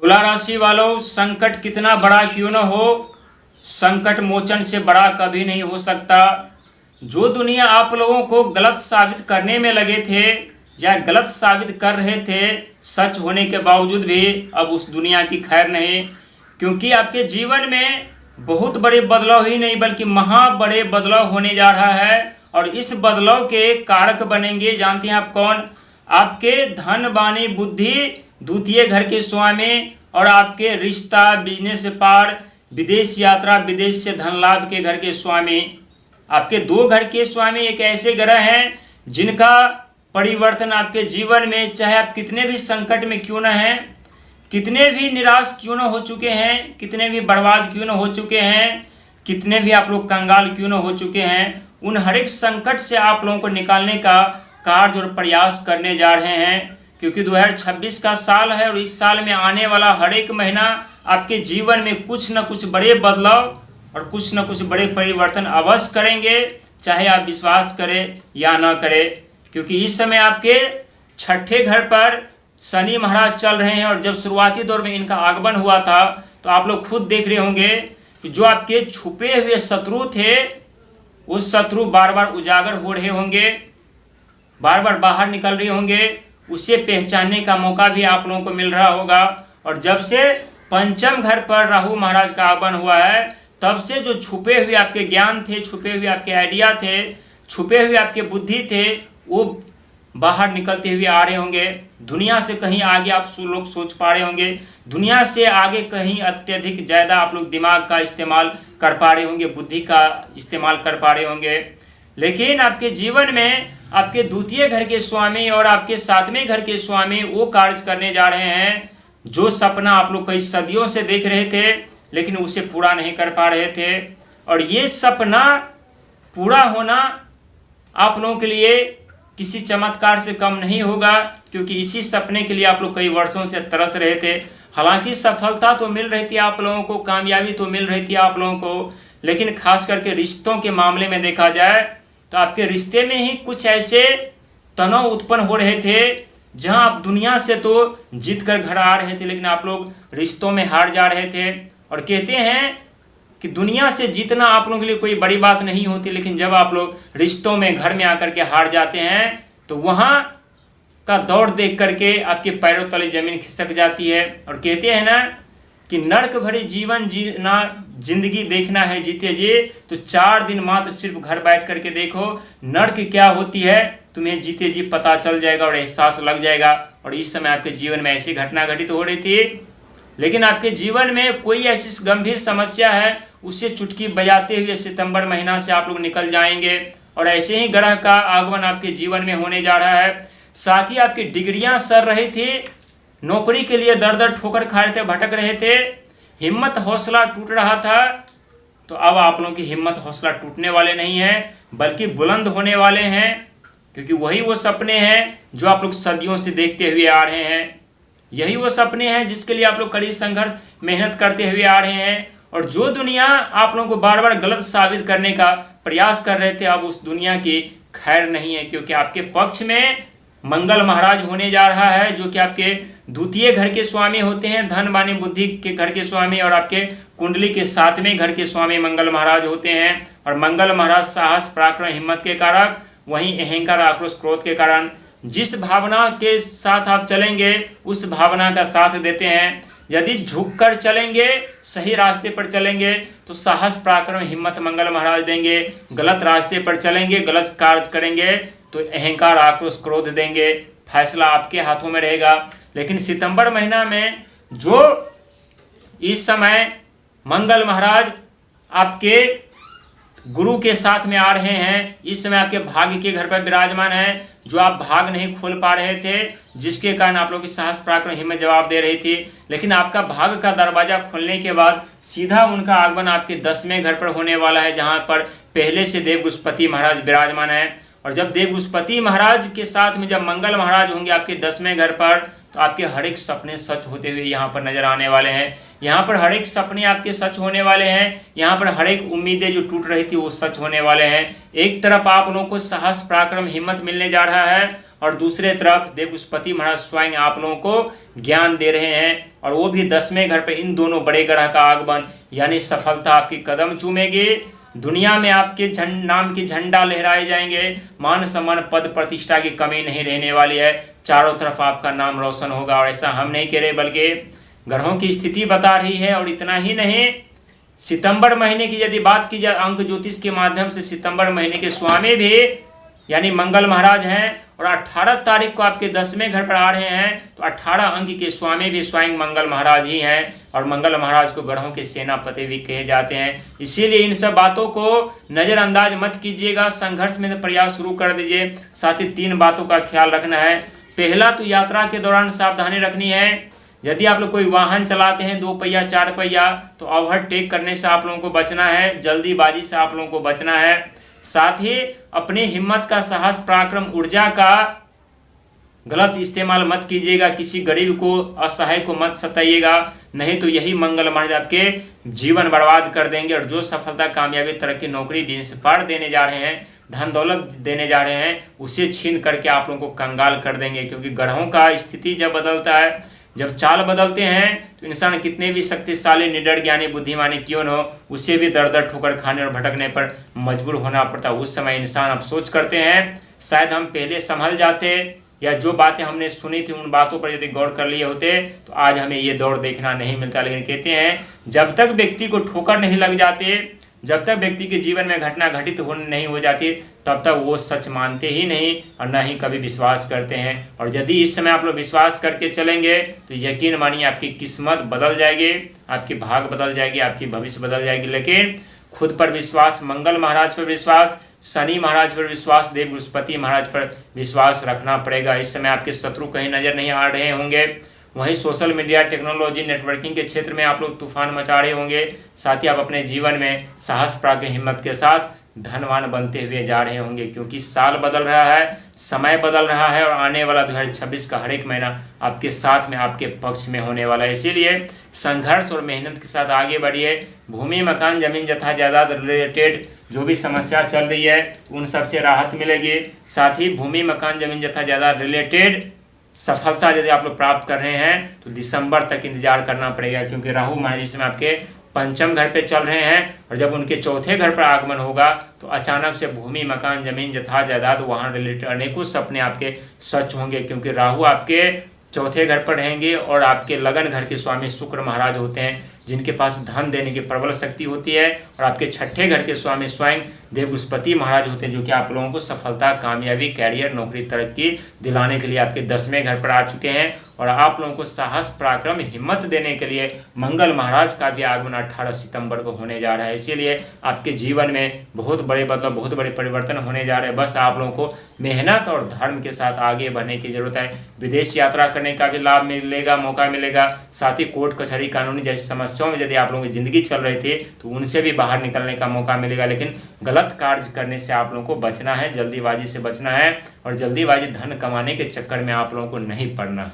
तुला राशि वालों, संकट कितना बड़ा क्यों न हो, संकट मोचन से बड़ा कभी नहीं हो सकता। जो दुनिया आप लोगों को गलत साबित करने में लगे थे या गलत साबित कर रहे थे, सच होने के बावजूद भी अब उस दुनिया की खैर नहीं, क्योंकि आपके जीवन में बहुत बड़े बदलाव ही नहीं बल्कि महा बड़े बदलाव होने जा रहा है। और इस बदलाव के कारक बनेंगे, जानते हैं आप कौन? आपके धन वाणी बुद्धि द्वितीय घर के स्वामी और आपके रिश्ता, बिजनेस व्यापार, विदेश यात्रा, विदेश से धन लाभ के घर के स्वामी। आपके दो घर के स्वामी एक ऐसे ग्रह हैं जिनका परिवर्तन आपके जीवन में, चाहे आप कितने भी संकट में क्यों न हैं, कितने भी निराश क्यों न हो चुके हैं, कितने भी बर्बाद क्यों न हो चुके हैं, कितने भी आप लोग कंगाल क्यों न हो चुके हैं, उन हर एक संकट से आप लोगों को निकालने का कार्य और प्रयास करने जा रहे हैं। क्योंकि 2026 का साल है और इस साल में आने वाला हर एक महीना आपके जीवन में कुछ न कुछ बड़े बदलाव और कुछ न कुछ बड़े परिवर्तन अवश्य करेंगे, चाहे आप विश्वास करें या न करें। क्योंकि इस समय आपके छठे घर पर शनि महाराज चल रहे हैं और जब शुरुआती दौर में इनका आगमन हुआ था तो आप लोग खुद देख रहे होंगे कि जो आपके छुपे हुए शत्रु थे, उस शत्रु बार बार उजागर हो रहे होंगे, बार बार बाहर निकल रहे होंगे, उसे पहचानने का मौका भी आप लोगों को मिल रहा होगा। और जब से पंचम घर पर राहु महाराज का आगमन हुआ है, तब से जो छुपे हुए आपके ज्ञान थे, छुपे हुए आपके आइडिया थे, छुपे हुए आपके बुद्धि थे, वो बाहर निकलते हुए आ रहे होंगे। दुनिया से कहीं आगे आप लोग सोच पा रहे होंगे, दुनिया से आगे कहीं अत्यधिक ज़्यादा आप लोग दिमाग का इस्तेमाल कर पा रहे होंगे, बुद्धि का इस्तेमाल कर पा रहे होंगे। लेकिन आपके जीवन में आपके द्वितीय घर के स्वामी और आपके सातवें घर के स्वामी वो कार्य करने जा रहे हैं जो सपना आप लोग कई सदियों से देख रहे थे लेकिन उसे पूरा नहीं कर पा रहे थे। और ये सपना पूरा होना आप लोगों के लिए किसी चमत्कार से कम नहीं होगा, क्योंकि इसी सपने के लिए आप लोग कई वर्षों से तरस रहे थे। हालांकि सफलता तो मिल रही थी आप लोगों को, कामयाबी तो मिल रही थी आप लोगों को, लेकिन खास करके रिश्तों के मामले में देखा जाए तो आपके रिश्ते में ही कुछ ऐसे तनाव उत्पन्न हो रहे थे जहां आप दुनिया से तो जीत कर घर आ रहे थे लेकिन आप लोग रिश्तों में हार जा रहे थे। और कहते हैं कि दुनिया से जीतना आप लोगों के लिए कोई बड़ी बात नहीं होती, लेकिन जब आप लोग रिश्तों में, घर में आकर के हार जाते हैं तो वहाँ का दौड़ देख करके आपके पैरों तले जमीन खिसक जाती है। और कहते हैं ना कि नर्क भरी जीवन जीना, जिंदगी देखना है जीते जी तो 4 दिन मात्र सिर्फ घर बैठ करके देखो, नर्क क्या होती है तुम्हें जीते जी पता चल जाएगा और एहसास लग जाएगा। और इस समय आपके जीवन में ऐसी घटना घटित हो रही थी, लेकिन आपके जीवन में कोई ऐसी गंभीर समस्या है, उससे चुटकी बजाते हुए सितंबर महीना से आप लोग निकल जाएंगे। और ऐसे ही ग्रह का आगमन आपके जीवन में होने जा रहा है। साथ ही आपकी डिग्रियां सर रही थी, नौकरी के लिए दर दर ठोकर खा रहे थे, भटक रहे थे, हिम्मत हौसला टूट रहा था, तो अब आप लोगों की हिम्मत हौसला टूटने वाले नहीं हैं बल्कि बुलंद होने वाले हैं। क्योंकि वही वो सपने हैं जो आप लोग सदियों से देखते हुए आ रहे हैं, यही वो सपने हैं जिसके लिए आप लोग कड़ी संघर्ष मेहनत करते हुए आ रहे हैं। और जो दुनिया आप लोगों को बार बार गलत साबित करने का प्रयास कर रहे थे, अब उस दुनिया की खैर नहीं है, क्योंकि आपके पक्ष में मंगल महाराज होने जा रहा है जो कि आपके द्वितीय घर के स्वामी होते हैं, धन वाणी बुद्धि के घर के स्वामी, और आपके कुंडली के 7वें घर के स्वामी मंगल महाराज होते हैं। और मंगल महाराज साहस, पराक्रम, हिम्मत के कारक, वहीं अहंकार, आक्रोश, क्रोध के कारण जिस भावना के साथ आप चलेंगे उस भावना का साथ देते हैं। यदि झुककर चलेंगे, सही रास्ते पर चलेंगे तो साहस, पराक्रम, हिम्मत मंगल महाराज देंगे। गलत रास्ते पर चलेंगे, गलत कार्य करेंगे तो अहंकार, आक्रोश, क्रोध देंगे। फैसला आपके हाथों में रहेगा। लेकिन सितंबर महीना में जो इस समय मंगल महाराज आपके गुरु के साथ में आ रहे हैं, इस समय आपके भाग्य के घर पर विराजमान है, जो आप भाग नहीं खोल पा रहे थे, जिसके कारण आप लोग की साहस, पराक्रम, हिम्मत जवाब दे रही थी। लेकिन आपका भाग्य का दरवाजा खुलने के बाद सीधा उनका आगमन आपके 10वें घर पर होने वाला है, जहां पर पहले से देव बृहस्पति महाराज विराजमान है। और जब देव बृहस्पति महाराज के साथ में जब मंगल महाराज होंगे आपके 10वें घर पर, तो आपके हर एक सपने सच होते हुए यहाँ पर नजर आने वाले हैं। यहाँ पर हर एक सपने आपके सच होने वाले हैं। यहाँ पर हर एक उम्मीदें जो टूट रही थी वो सच होने वाले हैं। एक तरफ आप लोगों को साहस, पराक्रम, हिम्मत मिलने जा रहा है और दूसरे तरफ देव बृहस्पति महाराज स्वयं आप लोगों को ज्ञान दे रहे हैं, और वो भी 10वें घर पे इन दोनों बड़े ग्रह का आगमन, यानी सफलता आपकी कदम चूमेगी। दुनिया में आपके नाम की झंडा लहराए जाएंगे, मान सम्मान पद प्रतिष्ठा की कमी नहीं रहने वाली है, चारों तरफ आपका नाम रोशन होगा। और ऐसा हम नहीं कह रहे, बल्कि ग्रहों की स्थिति बता रही है। और इतना ही नहीं, सितंबर महीने की यदि बात की जाए, अंक ज्योतिष के माध्यम से सितंबर महीने के स्वामी भी यानी मंगल महाराज हैं, और 18 तारीख को आपके 10वें घर पर आ रहे हैं, तो 18 अंक के स्वामी भी स्वयं मंगल महाराज ही हैं। और मंगल महाराज को ग्रहों के सेनापति भी कहे जाते हैं। इसीलिए इन सब बातों को नज़रअंदाज मत कीजिएगा, संघर्ष में प्रयास शुरू कर दीजिए। साथ ही 3 बातों का ख्याल रखना है। पहला तो यात्रा के दौरान सावधानी रखनी है। यदि आप लोग कोई वाहन चलाते हैं 2 पहिया 4 पहिया, तो ओवरटेक करने से आप लोगों को बचना है, जल्दीबाजी से आप लोगों को बचना है। साथ ही अपनी हिम्मत का, साहस, पराक्रम, ऊर्जा का गलत इस्तेमाल मत कीजिएगा। किसी गरीब को, असहाय को मत सताइएगा, नहीं तो यही मंगल महाराज आपके जीवन बर्बाद कर देंगे। और जो सफलता, कामयाबी, तरक्की, नौकरी, बिजनेस पार देने जा रहे हैं, धन दौलत देने जा रहे हैं, उसे छीन करके आप लोगों को कंगाल कर देंगे। क्योंकि ग्रहों का स्थिति जब बदलता है, जब चाल बदलते हैं, तो इंसान कितने भी शक्तिशाली, निडर, ज्ञानी, बुद्धिमानी क्यों न हो, उसे भी दर दर ठोकर खाने और भटकने पर मजबूर होना पड़ता है। उस समय इंसान अफसोस करते हैं, शायद हम पहले संभल जाते, या जो बातें हमने सुनी थी उन बातों पर यदि गौर कर लिए होते तो आज हमें ये दौर देखना नहीं मिलता। लेकिन कहते हैं जब तक व्यक्ति को ठोकर नहीं लग जाते, जब तक व्यक्ति के जीवन में घटना घटित नहीं हो जाती, तब तक वो सच मानते ही नहीं और ना ही कभी विश्वास करते हैं। और यदि इस समय आप लोग विश्वास करके चलेंगे तो यकीन मानिए आपकी किस्मत बदल जाएगी, आपकी भाग बदल जाएगी, आपकी भविष्य बदल जाएगी। लेकिन खुद पर विश्वास, मंगल महाराज पर विश्वास, शनि महाराज पर विश्वास, देव बृहस्पति महाराज पर विश्वास रखना पड़ेगा। इस समय आपके शत्रु कहीं नजर नहीं आ रहे होंगे। वहीं सोशल मीडिया, टेक्नोलॉजी, नेटवर्किंग के क्षेत्र में आप लोग तूफान मचा रहे होंगे। साथ ही आप अपने जीवन में साहस, पराक्रम, हिम्मत के साथ धनवान बनते हुए जा रहे होंगे। क्योंकि साल बदल रहा है, समय बदल रहा है, और आने वाला 2026 का हर एक महीना आपके साथ में, आपके पक्ष में होने वाला है। इसीलिए संघर्ष और मेहनत के साथ आगे बढ़िए। भूमि, मकान, जमीन जथा जायदाद रिलेटेड जो भी समस्या चल रही है उन सब से राहत मिलेगी। साथ ही भूमि, मकान, जमीन जथा जायदाद रिलेटेड सफलता यदि आप लोग प्राप्त कर रहे हैं तो दिसंबर तक इंतजार करना पड़ेगा। क्योंकि राहु महाराज इस समय आपके 5वें घर पे चल रहे हैं, और जब उनके 4थे घर पर आगमन होगा तो अचानक से भूमि, मकान, जमीन जथा जायदाद, वहाँ रिलेटेड अनेकों सपने आपके सच होंगे। क्योंकि राहु आपके 4थे घर पर रहेंगे, और आपके लगन घर के स्वामी शुक्र महाराज होते हैं, जिनके पास धन देने की प्रबल शक्ति होती है। और आपके 6ठे घर के स्वामी स्वयं देव बृहस्पति महाराज होते हैं, जो कि आप लोगों को सफलता, कामयाबी, कैरियर, नौकरी, तरक्की दिलाने के लिए आपके 10वें घर पर आ चुके हैं। और आप लोगों को साहस, पराक्रम, हिम्मत देने के लिए मंगल महाराज का भी आगमन 18 सितंबर को होने जा रहा है। इसीलिए आपके जीवन में बहुत बड़े बदलाव, बहुत बड़े परिवर्तन होने जा रहे हैं। बस आप लोगों को मेहनत और धर्म के साथ आगे बढ़ने की जरूरत है। विदेश यात्रा करने का भी लाभ मिलेगा, मौका मिलेगा। साथ ही कोर्ट कचहरी, कानूनी जैसी समस्याओं में यदि आप लोगों की जिंदगी चल रही थी तो उनसे भी बाहर निकलने का मौका मिलेगा। लेकिन गलत कार्य करने से आप लोगों को बचना है, जल्दीबाजी से बचना है, और जल्दीबाजी धन कमाने के चक्कर में आप लोगों को नहीं पड़ना है।